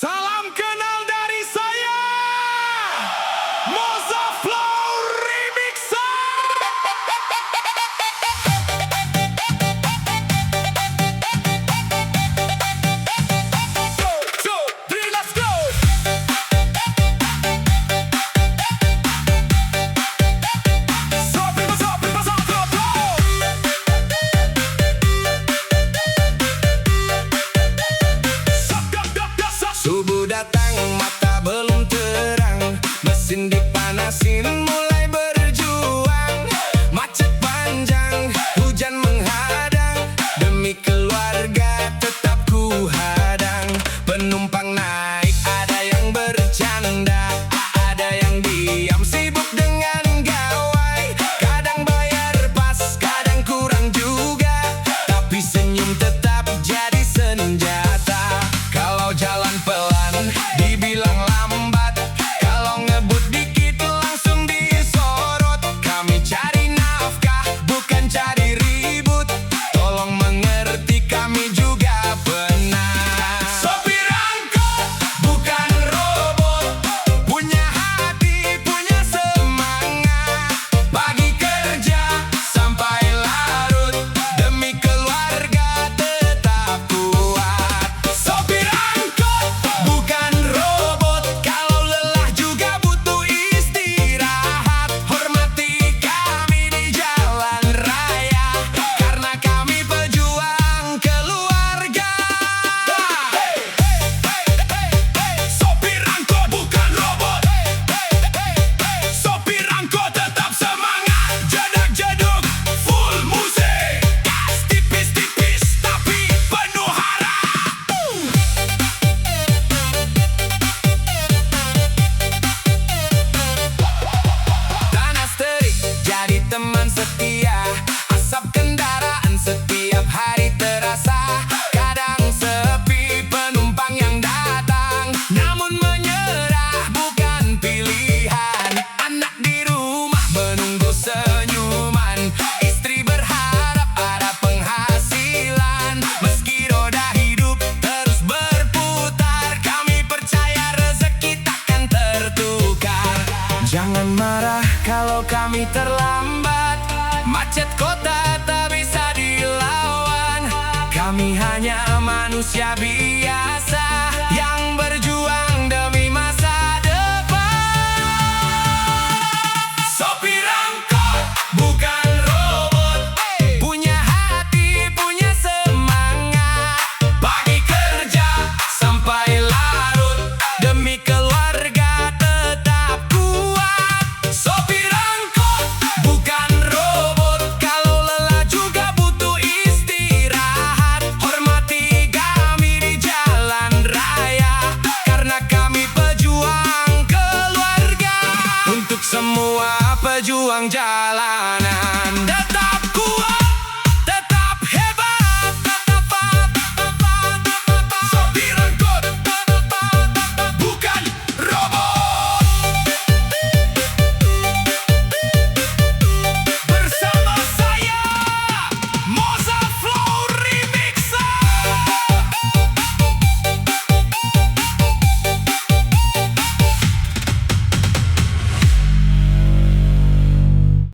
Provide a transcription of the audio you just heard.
Salam kenal dari saya, Moza Flow Remixer. Two, three, let's go. Subuh datang, mata belum terang, mesin dipanasin mulai berjuang. Macet panjang, hujan menghadang, demi keluarga tetap ku hadang. Penumpang naik, ada yang bercanda, ada yang diam sibuk dengan gawai. Kadang bayar pas, kadang kurang juga, tapi senyum tetap jadi senjata. Kalau jalan pelan dibilang lambat, kalau ngebut dikit langsung disorot. Kami cari nafkah, bukan cari ribut, tolong mengerti kami juga benar. Sopir angkot bukan robot, punya hati, punya semangat. Pagi kerja sampai larut, demi keluarga tetap kuat. Sopir angkot bukan robot, kalau lelah juga butuh istirahat. Hormati kami di jalan raya, karena kami pejuang keluarga. Sopir angkot bukan robot, sopir angkot tetap semangat. Jedak-jeduk full musik, gas tipis-tipis tapi penuh harap. Panas terik jadi teman setia, asap kendaraan setiap hari terasa. Kadang sepi penumpang yang datang, namun menyerah bukan pilihan. Anak di rumah menunggu senyuman, istri berharap ada penghasilan. Meski roda hidup terus berputar, kami percaya rezeki takkan tertukar. Jangan marah kalau kami terlambat, macet kota tak bisa dilawan. Kami hanya manusia biasa yang berjuang demi masa depan. Sopir angkot bukan robot, punya hati, punya semangat. Pagi kerja sampai larut, demi keluarga tetap kuat. Sopir angkot bukan robot, kalau lelah juga butuh istirahat. Hormati kami di jalan raya, karena kami pejuang keluarga. Untuk semua pejuang jalan